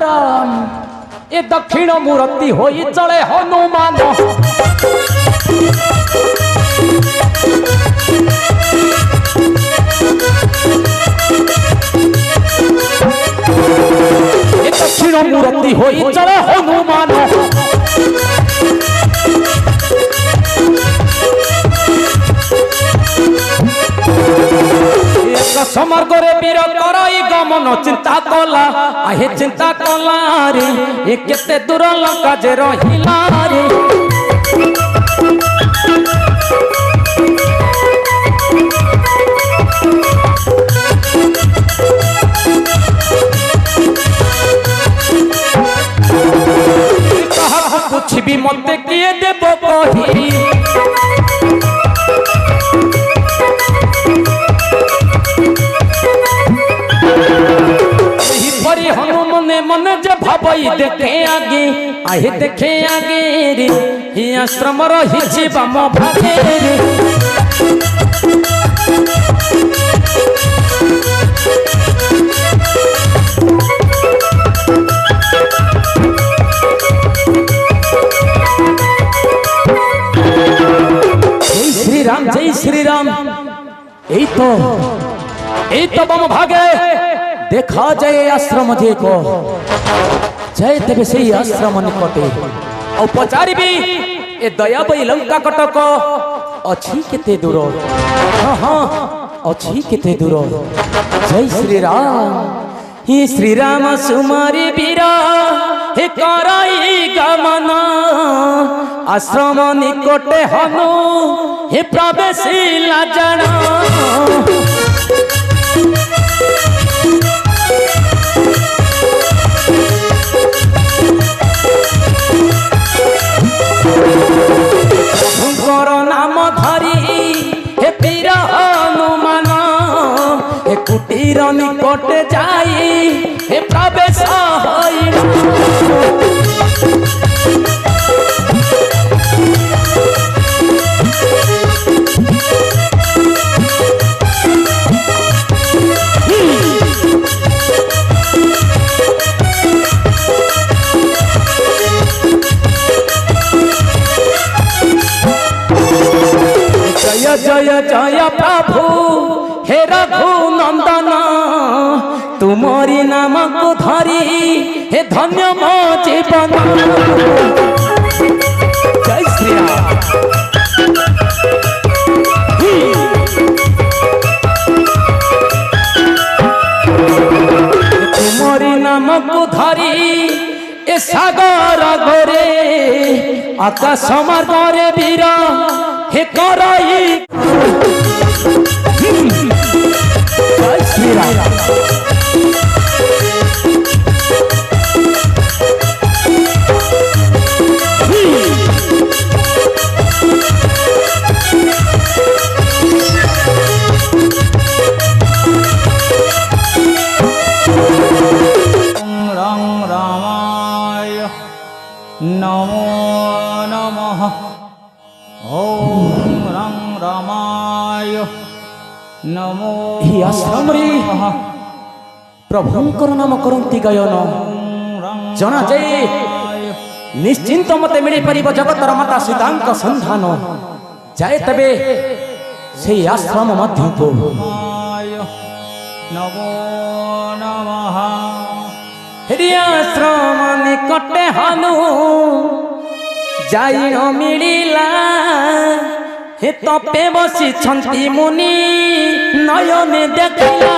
राम ए दक्षिण मूर्ति होई चले हनुमान ए दक्षिण मूर्ति होई चले हनुमान समर्ग रे वीर कराई गमन चिंता कला आहे चिंता कला रे ए केते दूर लंका जे रहिला रे कहा कुछ भी मत किए देबो कही हनुमने मन जे भाई देखे आगे आहे देखे आगे रे ही आश्रम रही बाम भागे रे जय श्री राम यही तो बाम भागे देखा जाए आश्रम जे को जय तेरे से आश्रम निकटे और पचारी भी ए दया बई लंका कटक अछि केते दूर हां हां अछि केते दूर जय श्री राम सुमारी वीरा हे कराई गमन आश्रम निकटे हनु हे प्रवेश लाजना नाम धरी हे वीर हनुमान हे कुटीर निकट जाई हे प्रवेश जय जय प्रभु हे रघु नंदन तुमरी नाम को धरी हे धन्य मो जीवन जय श्री राम तुमरी नाम को धरी ए सागर गोरे आकाश मार्ग रे वीर हे कराई जय श्री राम राम रामाय नमो नमः ओम रंग रामाय नमो ही आश्रम रे प्रभुंकर नाम करंती गायन जना जाए निश्चिंत मते मिली परिब जगतर माता सीतांक संधान जाए तबे से आश्रम मध्य को नमो नमः हरि आश्रम निकटे हनु जाई न मिलिला हे तपे बसी छंती मुनि नयने देखला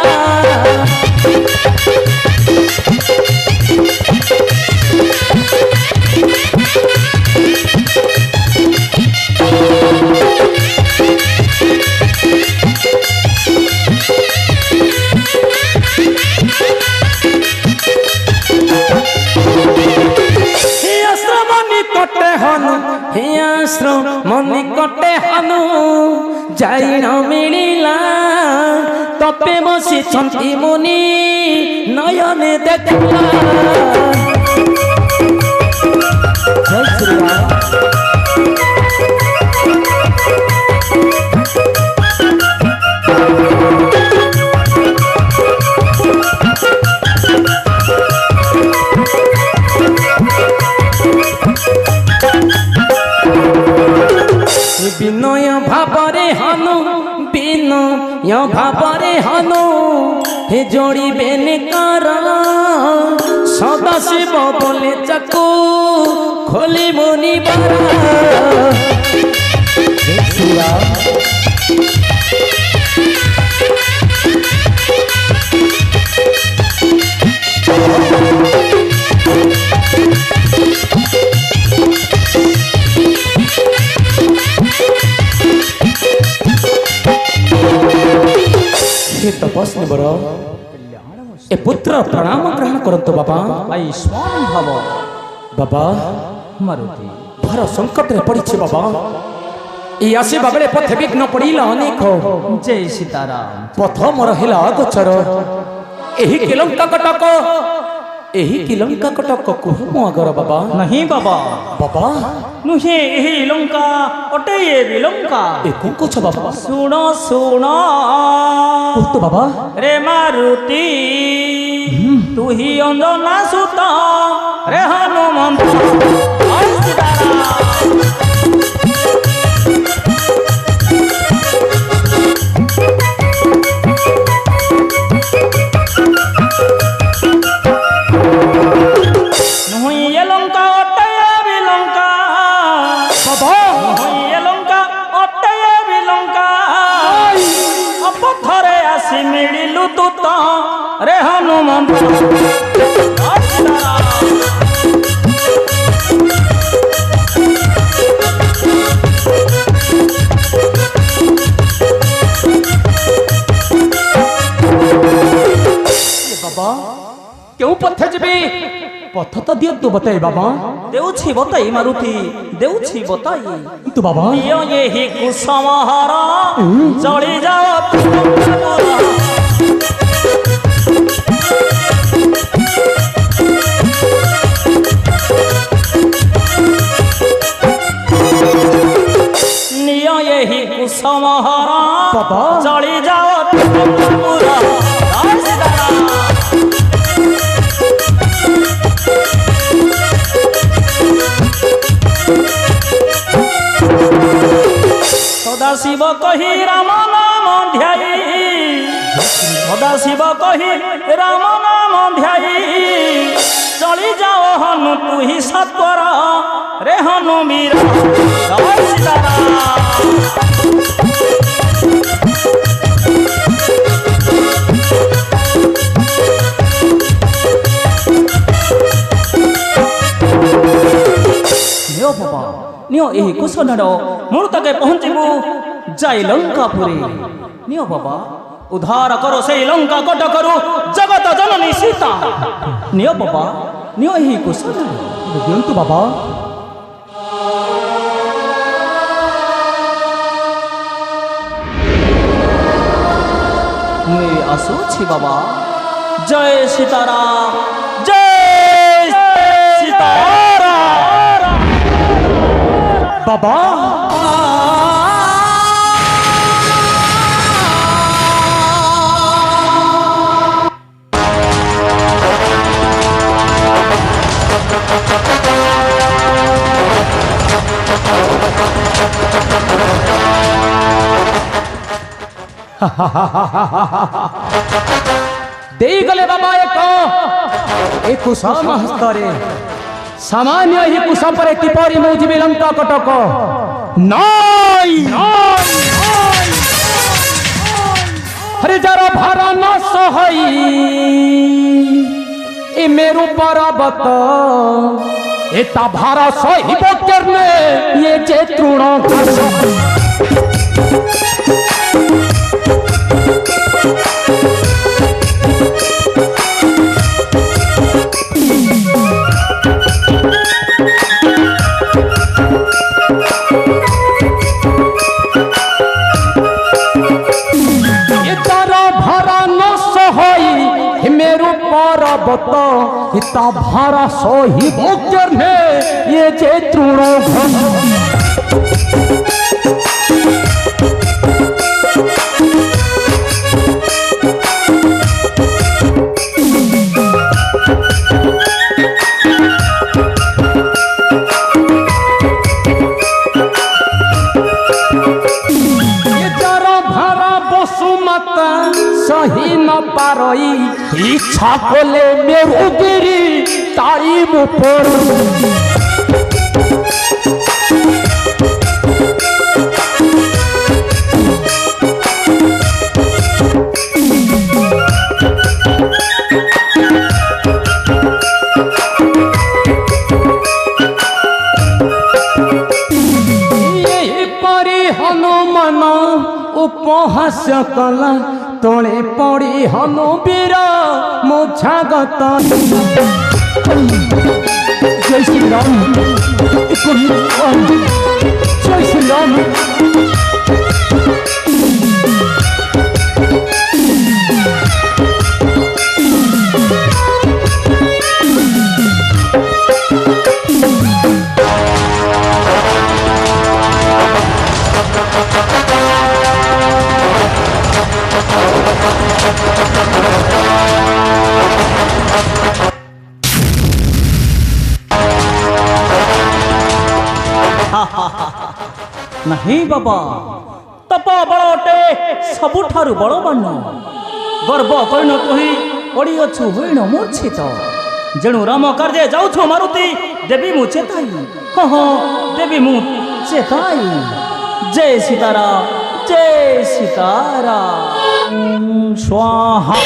आश्रम निकटे हनु जाई न मिलिला तपे बसी छंती मुनि नयने देखला जय श्री राम यो भापरे हानो हे जोड़ी बेने कारा सदा शिव बोले चको खोली मुनि बारा तपस्वी बर ए पुत्र प्रणाम ग्रहण करत बाबा आयुष्मान भव बाबा मारुति भर संकट रे पड़ी बाबा ई आसीबा बेले पथ विघ्न पड़िला अनेक जय सीताराम पथ मोर हिला गोचर एही किलंका कटक एही किलंका कटक कुह मो अगर बाबा नहीं बाबा बाबा नुहे एही लंका अटे ये विलंका ए कोन कुछ बाबा सुनो सुनो कुत बाबा रे मारुति तू ही अंजना सुता रे हनुमंत जय सीताराम मिलू तू तो रे हनुमंत बाबा क्यों पथ जबे पथ तो दियो तू बताई बाबा देउछि बताई मारुति देउछि बताई तू बाबा ये ही कुसमहारा चढ़ी जाओ यही कुसमहारा चढ़ी जाओ सदा शिव कही राम नाम ध्याई सदा शिव कही राम नाम ध्याई चली जाओ हनु तू ही सत्वर रे हनु मीरा जय सीताराम बाबा नियो एही कुशनर मूल तक पहुंचबू जाई लंकापुरी नियो बाबा उद्धार करो से लंका कट करो जगत जननी सीता नियो बाबा नियो एही कुशनर दियंतु बाबा मुई आसुछि बाबा जय सीताराम जय सीताराम बाबा दे गले बाबा एक कुसम हस्तरे सामान्य ही कुसम पर किपरि मौजिबे लंका कटक नाई हरे जरा भारा न सहई ए मेरु पर्वत एता भारा सही करने ये जे तृण पर्वत इता भारा सही करने ये जे तृण পারই ইচ্ছা করলে মেরুগিরি টাইম পর উপহাস কলা তলে পড়ি হনু বীর মোছাগত জয় শ্রীরাম জয় শ্রীরাম नहीं बाबा तप बड़ अटे सबुठारु बड़ बण गर्व करिन कही पड़ी अछु होइन मूर्छित जेणु राम कार्य जाउछु मारुति देवी मु चेताई हाँ हाँ देवी मु चेताई जय सीताराम जय सीताराम स्वाहा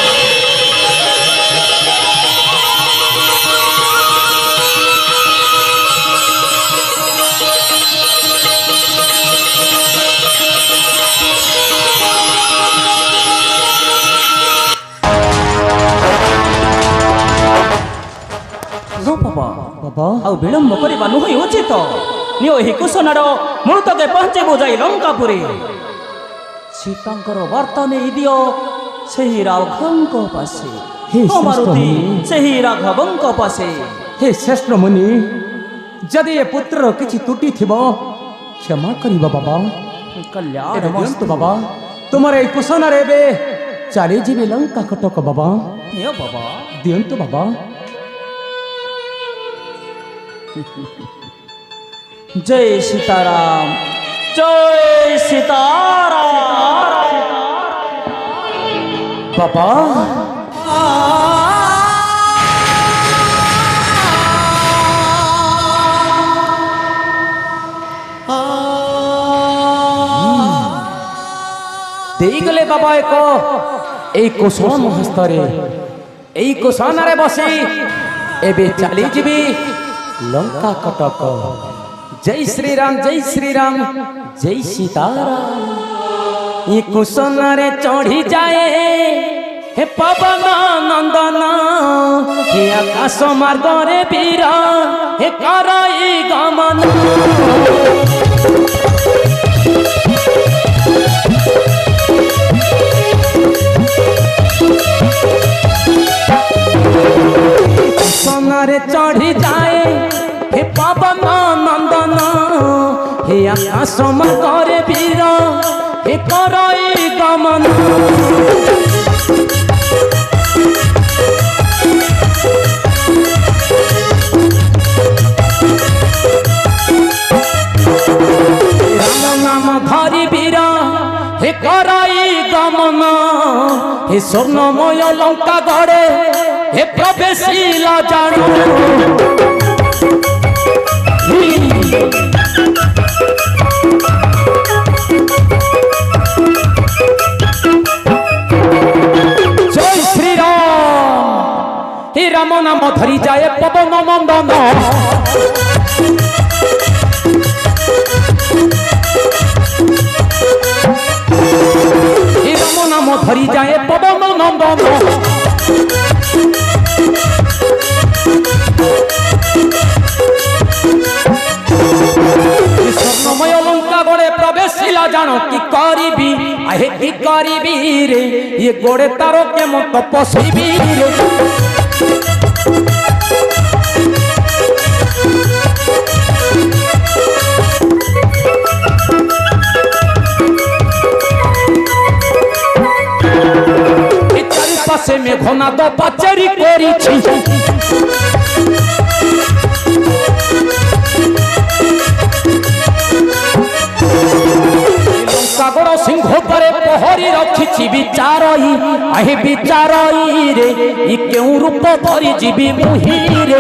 बाबा ଆଉ ବିଳମ୍ବ କରିବା ନୁହେଁ ଉଚିତ ନିଅ ଏହି କୁଶନାର ମୃତକେ ପହଞ୍ଚିବୁ ଯାଇ ଲଙ୍କାପୁରୀ ସୀତାଙ୍କର ବାର୍ତ୍ତା ନେଇ ଦିଅ ସେହି ରାଘବଙ୍କ ପାଶେ ମାରୁତି ସେହି ରାଘବଙ୍କ ପାଶେ हे श्रेष्ठ मुनि जदि ए पुत्र किछि त्रुटि थिब क्षमा करिबा बाबा कल्याण मस्त बाबा तुम्हारे कुशना रे बे चली जीवे लंका कटक बाबा नियो बाबा दियंतु बाबा जय सीताराम जय सीताराम बाबा देईगले बाबा एक कुशल हस्तरे এই কুশনারে বসি এবে চালি যাবি লঙ্কা কটক जय श्री राम जय सीताराम ये कुशनारे चढ़ी जाए हे पवन नंदन हे आकाश मार्ग रे वीर हे करई गमन कुशनारे चढ़ी जाए हे पवन नंदन हे आकाश मार्ग रे वीर हे करई गमन धरी वीर हे करई गमन हे स्वर्णमय लंका गड़े हे प्रवेशिला जानो जय श्री राम हे राम नाम धरी जाए पवन नंदन नाम धरी जाए पवन नंदन स्वर्णमय लंका गड़े प्रवेशिला जानो कि करीबी आहे कि करीबी रे ये गोड़े तारो के मत पसैबी रे पासे में घोना दो पाचेरी कोरी छी लंका गड़ सिंह परे पहरी रखी ବିଚାରଇ ଆହେ ବିଚାରଇ ରେ ଇ କେଉଁ ରୂପ ଧରି ଯିବି ମୁହିଁ ରେ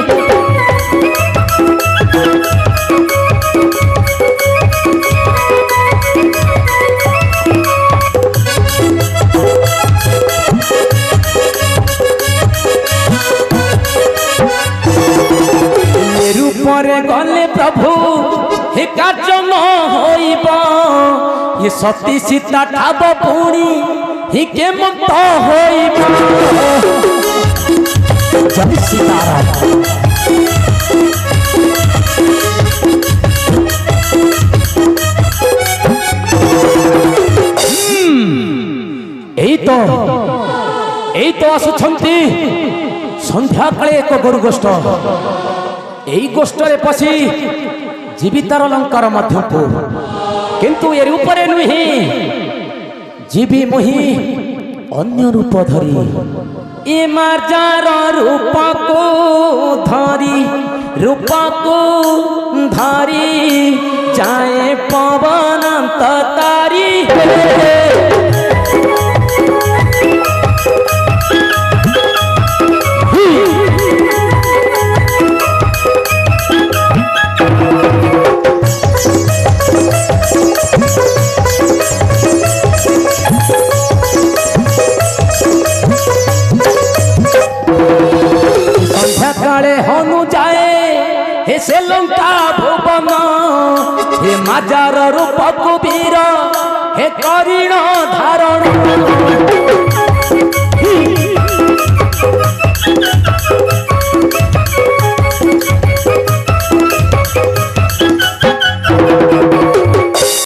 रूपरे गले प्रभु हे कार्य न होइब ये सती सीता ठाब पुणी ही के मुक्त होइब जय सीताराम এই তো আসুছন্তি সন্ধ্যা কালে এক গরু গোষ্ঠ এই গোষ্ঠরে পশি জীবিতার অলঙ্কার মধ্যকু কিন্তু এর উপরে নুহি জীবি মুহি অন্য রূপ ধরি এ মার্জার রূপকু ধরি যায় পবনান্ত তারি हनु जाए हे से लंका भुवन हे माजार रूप कुबीर हे करिण धारण